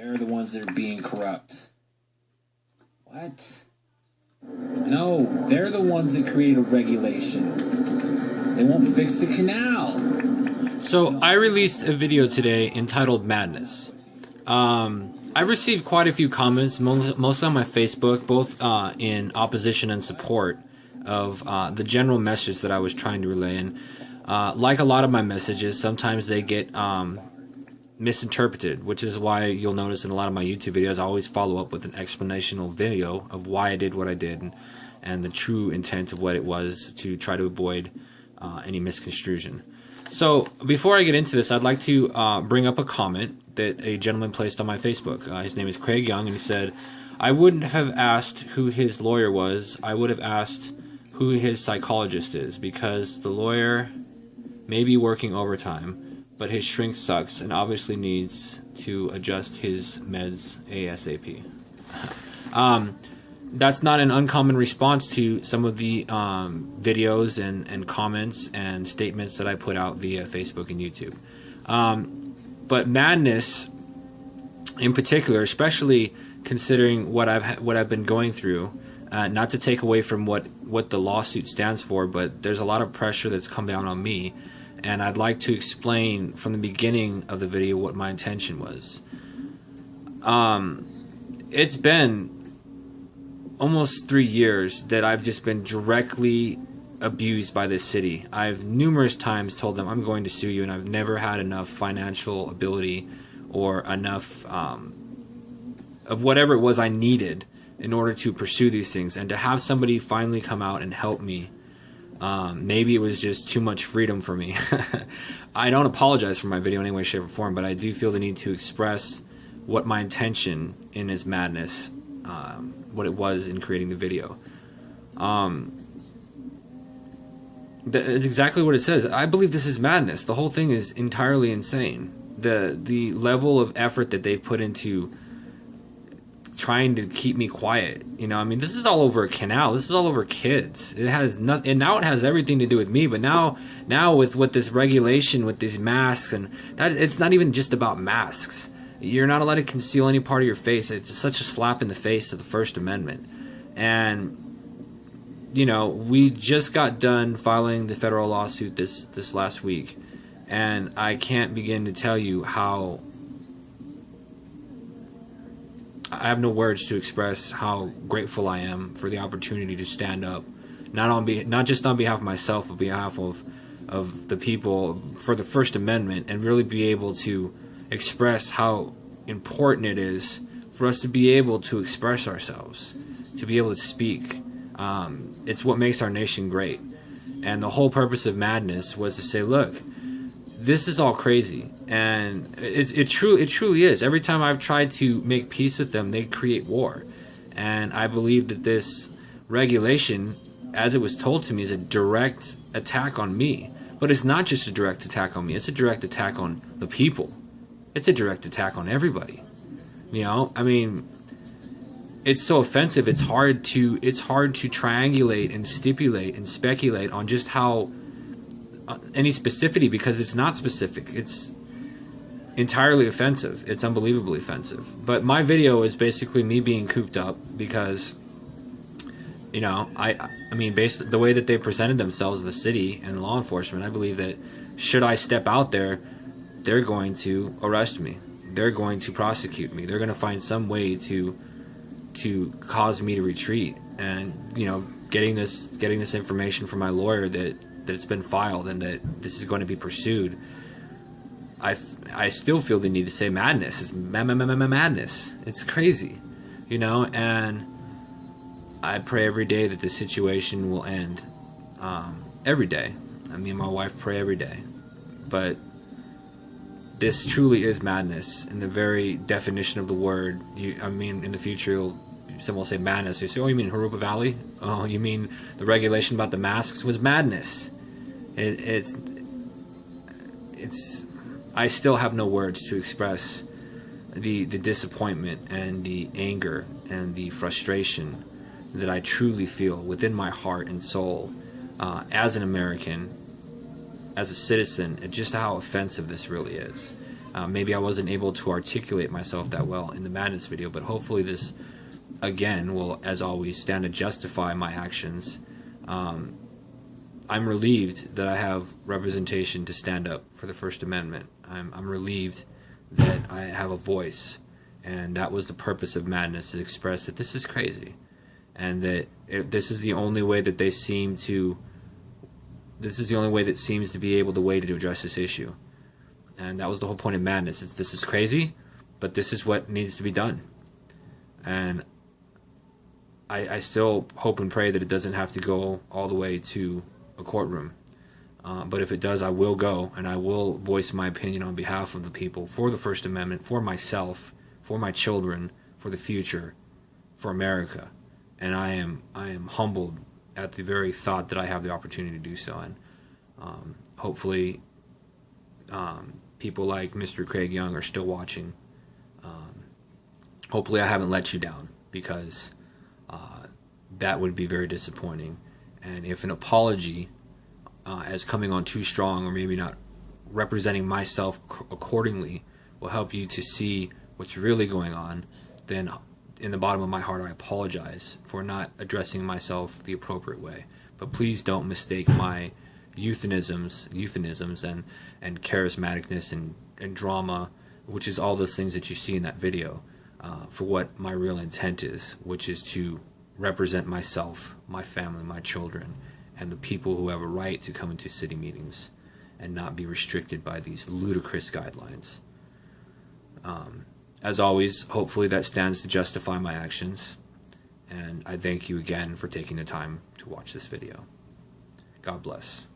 They're the ones that are being corrupt. What? No, they're the ones that created a regulation. They won't fix the canal. So I released a video today entitled Madness. I've received quite a few comments, mostly on my Facebook, both in opposition and support of the general message that I was trying to relay. And like a lot of my messages, sometimes they get misinterpreted, which is why you'll notice in a lot of my YouTube videos I always follow up with an explanational video of why I did what I did and the true intent of what it was to try to avoid any misconstruction. So before I get into this, I'd like to bring up a comment that a gentleman placed on my Facebook. His name is Craig Young, and he said, I wouldn't have asked who his lawyer was. I would have asked who his psychologist is, because the lawyer may be working overtime, but his shrink sucks and obviously needs to adjust his meds ASAP. That's not an uncommon response to some of the videos and comments and statements that I put out via Facebook and YouTube. But Madness, in particular, especially considering what I've been going through, not to take away from what the lawsuit stands for, but there's a lot of pressure that's come down on me, and I'd like to explain from the beginning of the video what my intention was. It's been almost 3 years that I've just been directly abused by this city. I've numerous times told them I'm going to sue you, and I've never had enough financial ability or enough of whatever it was I needed in order to pursue these things. And to have somebody finally come out and help me, maybe it was just too much freedom for me. I don't apologize for my video in any way, shape, or form, but I do feel the need to express what my intention in this madness, what it was in creating the video. It's exactly what it says. I believe this is madness. The whole thing is entirely insane. The level of effort that they've put into trying to keep me quiet. You know, I mean, this is all over a canal. This is all over kids. It has nothing, and now it has everything to do with me. But now with this regulation, with these masks, and that, it's not even just about masks. You're not allowed to conceal any part of your face. It's such a slap in the face to the First Amendment. And you know, we just got done filing the federal lawsuit this last week, and I can't begin to tell you how I have no words to express how grateful I am for the opportunity to stand up, not just on behalf of myself, but on behalf of the people, for the First Amendment, and really be able to express how important it is for us to be able to express ourselves, to be able to speak. It's what makes our nation great. And the whole purpose of Madness was to say, look, this is all crazy, and it truly is. Every time I've tried to make peace with them, they create war. And I believe that this regulation, as it was told to me, is a direct attack on me. But it's not just a direct attack on me, it's a direct attack on the people. It's a direct attack on everybody. You know, I mean, it's so offensive. It's hard to triangulate and stipulate and speculate on just how any specificity, because it's not specific. It's entirely offensive. It's unbelievably offensive. But my video is basically me being cooped up because, you know, I mean, based the way that they presented themselves, the city and law enforcement, I believe that should I step out there, they're going to arrest me. They're going to prosecute me. They're going to find some way to cause me to retreat. And, you know, getting this information from my lawyer that it's been filed and that this is going to be pursued, I still feel the need to say madness. It's madness. It's crazy, you know. And I pray every day that this situation will end. Every day. Me and my wife pray every day. But this truly is madness in the very definition of the word. I mean, in the future, someone will say madness. You say, oh, you mean Harupa Valley? Oh, you mean the regulation about the masks was madness? It's. I still have no words to express the disappointment and the anger and the frustration that I truly feel within my heart and soul as an American, as a citizen, and just how offensive this really is. Maybe I wasn't able to articulate myself that well in the madness video, but hopefully this, again, will, as always, stand to justify my actions. I'm relieved that I have representation to stand up for the First Amendment. I'm relieved that I have a voice, and that was the purpose of madness, to express that this is crazy, and that this is the only way that seems to be able to address this issue. And that was the whole point of madness. This is crazy, but this is what needs to be done. And I still hope and pray that it doesn't have to go all the way to a courtroom. But if it does, I will go, and I will voice my opinion on behalf of the people, for the First Amendment, for myself, for my children, for the future, for America. And I am humbled at the very thought that I have the opportunity to do so. And hopefully people like Mr. Craig Young are still watching. Hopefully I haven't let you down, because that would be very disappointing. And if an apology as coming on too strong, or maybe not representing myself accordingly, will help you to see what's really going on, then in the bottom of my heart I apologize for not addressing myself the appropriate way. But please don't mistake my euphemisms and charismaticness and drama, which is all those things that you see in that video, for what my real intent is, which is to represent myself, my family, my children, and the people who have a right to come into city meetings and not be restricted by these ludicrous guidelines. As always, hopefully that stands to justify my actions, and I thank you again for taking the time to watch this video. God bless.